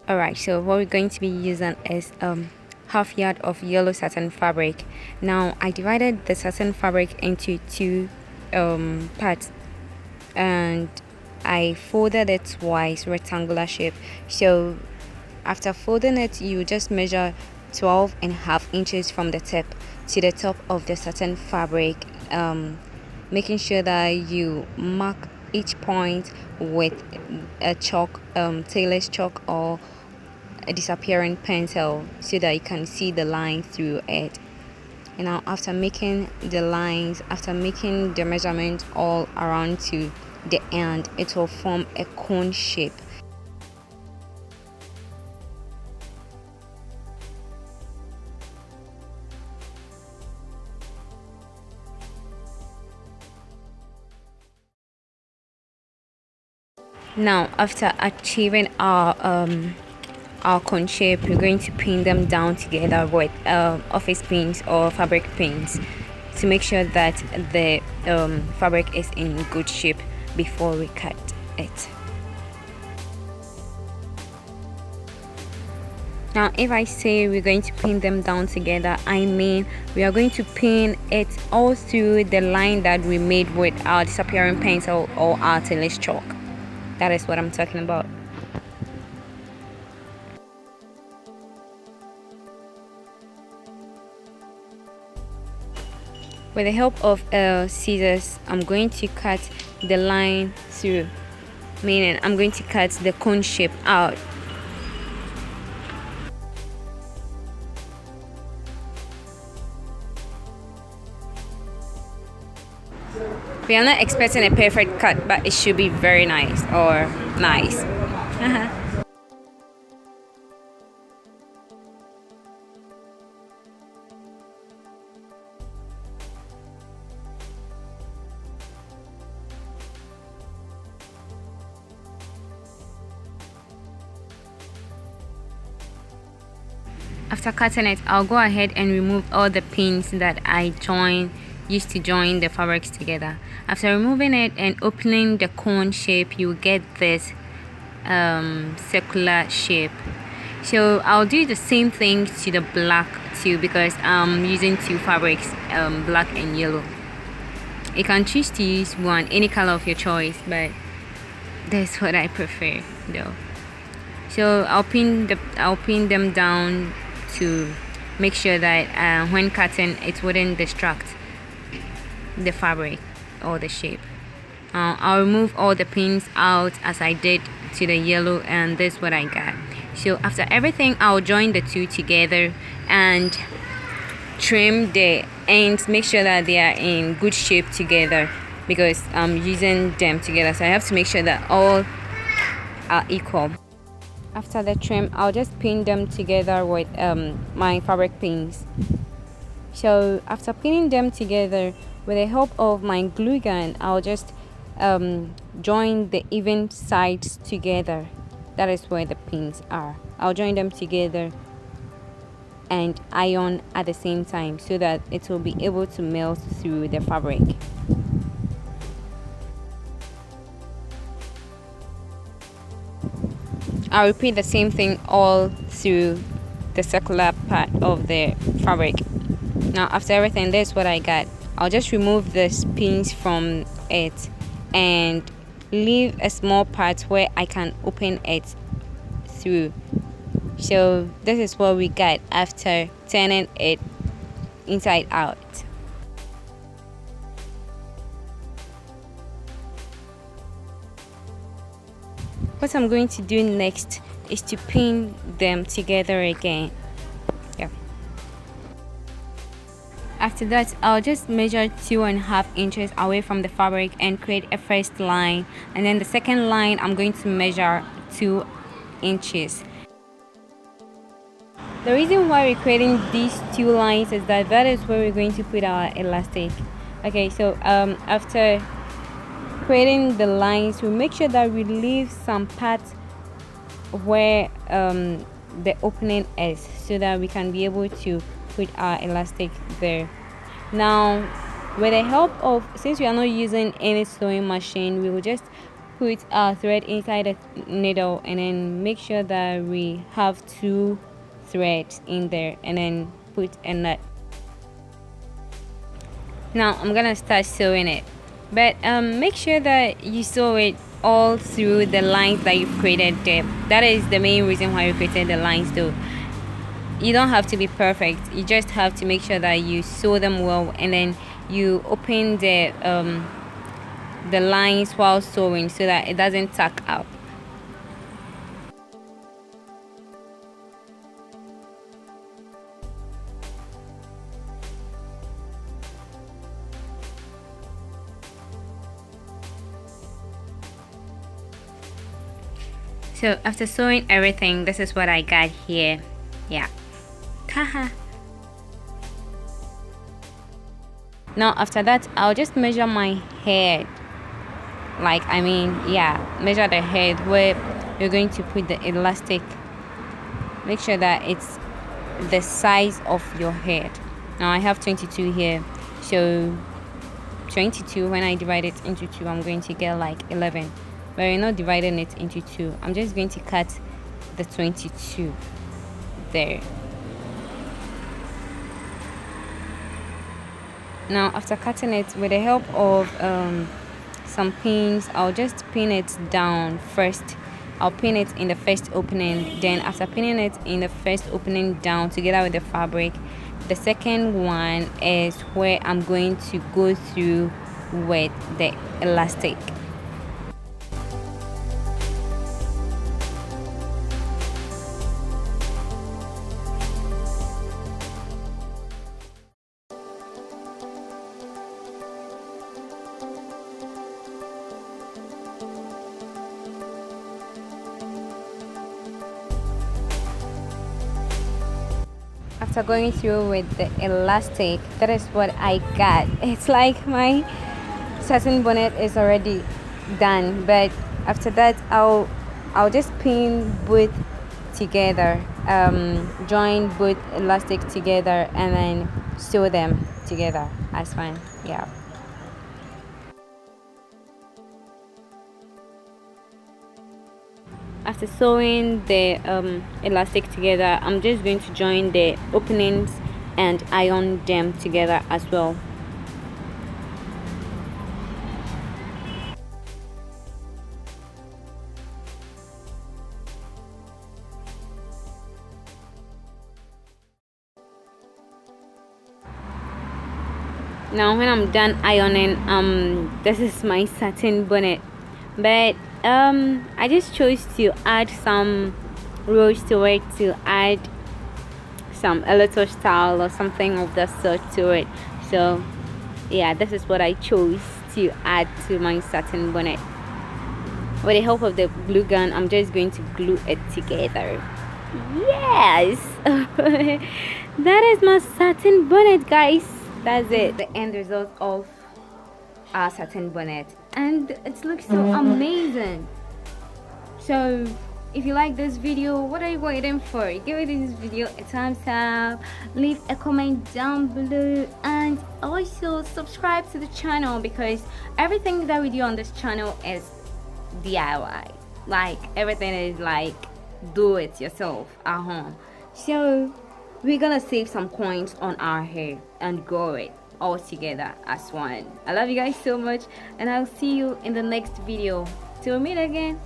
Alright, so what we're going to be using is half yard of yellow satin fabric. Now I divided the satin fabric into two parts, and I folded it twice, rectangular shape. So after folding it, you just measure 12.5 inches from the tip to the top of the satin fabric, making sure that you mark each point with a chalk, tailor's chalk, or a disappearing pencil, so that you can see the line through it. And now after making the lines, after making the measurement all around to the end, it will form a cone shape. Now after achieving our cone shape, we're going to pin them down together with office pins or fabric pins to make sure that the fabric is in good shape before we cut it. Now if I say we're going to pin them down together, I mean we are going to pin it all through the line that we made with our disappearing pencil or our tailor's chalk. That is what I'm talking about. With the help of scissors, I'm going to cut the line through, meaning I'm going to cut the cone shape out. We are not expecting a perfect cut, but it should be very nice or nice. After cutting it, I'll go ahead and remove all the pins that I used to join the fabrics together. After removing it and opening the cone shape, you get this circular shape. So I'll do the same thing to the black too, because I'm using two fabrics, black and yellow. You can choose to use one, any color of your choice, but that's what I prefer though. So I'll pin them down to make sure that when cutting it wouldn't distract the fabric or the shape. I'll remove all the pins out as I did to the yellow, and this is what I got. So after everything, I'll join the two together and trim the ends, make sure that they are in good shape together, because I'm using them together, so I have to make sure that all are equal. After the trim, I'll just pin them together with my fabric pins. So after pinning them together, with the help of my glue gun, I'll just join the even sides together. That is where the pins are. I'll join them together and iron at the same time, so that it will be able to melt through the fabric. I'll repeat the same thing all through the circular part of the fabric. Now after everything, this is what I got. I'll just remove the pins from it and leave a small part where I can open it through. So this is what we got after turning it inside out. What I'm going to do next is to pin them together again. Yeah. After that, I'll just measure 2.5 inches away from the fabric and create a first line, and then the second line I'm going to measure 2 inches. The reason why we're creating these two lines is that is where we're going to put our elastic. Okay, so after creating the lines, we make sure that we leave some parts where the opening is, so that we can be able to put our elastic there. Now with the help of, since we are not using any sewing machine, we will just put our thread inside the needle, and then make sure that we have 2 threads in there, and then put a knot. Now I'm gonna start sewing it, but make sure that you sew it all through the lines that you've created there. That is the main reason why you created the lines though. You don't have to be perfect, you just have to make sure that you sew them well, and then you open the lines while sewing so that it doesn't tuck up. So after sewing everything, this is what I got here. Yeah. Haha. Now after that, I'll just measure my head. Measure the head where you're going to put the elastic. Make sure that it's the size of your head. Now I have 22 here, so 22, when I divide it into 2, I'm going to get like 11. But we're not dividing it into 2. I'm just going to cut the 22 there. Now after cutting it with the help of some pins, I'll just pin it down first. I'll pin it in the first opening, then after pinning it in the first opening down together with the fabric, the second one is where I'm going to go through with the elastic. After going through with the elastic, that is what I got. It's like my satin bonnet is already done, but after that I'll just pin both together, join both elastic together, and then sew them together as one. Yeah. After sewing the elastic together, I'm just going to join the openings and iron them together as well. Now when I'm done ironing, this is my satin bonnet, but I just chose to add some rows to it, to add a little style or something of that sort to it. So yeah, this is what I chose to add to my satin bonnet. With the help of the glue gun, I'm just going to glue it together. Yes. That is my satin bonnet, guys. That's it, the end result of our satin bonnet, and it looks so amazing. So if you like this video, what are you waiting for? Give it this video a thumbs up, leave a comment down below, and also subscribe to the channel, because everything that we do on this channel is DIY. Like everything is like do it yourself at home. So we're gonna save some coins on our hair and grow it all together as one. I love you guys so much, and I'll see you in the next video. Till we meet again.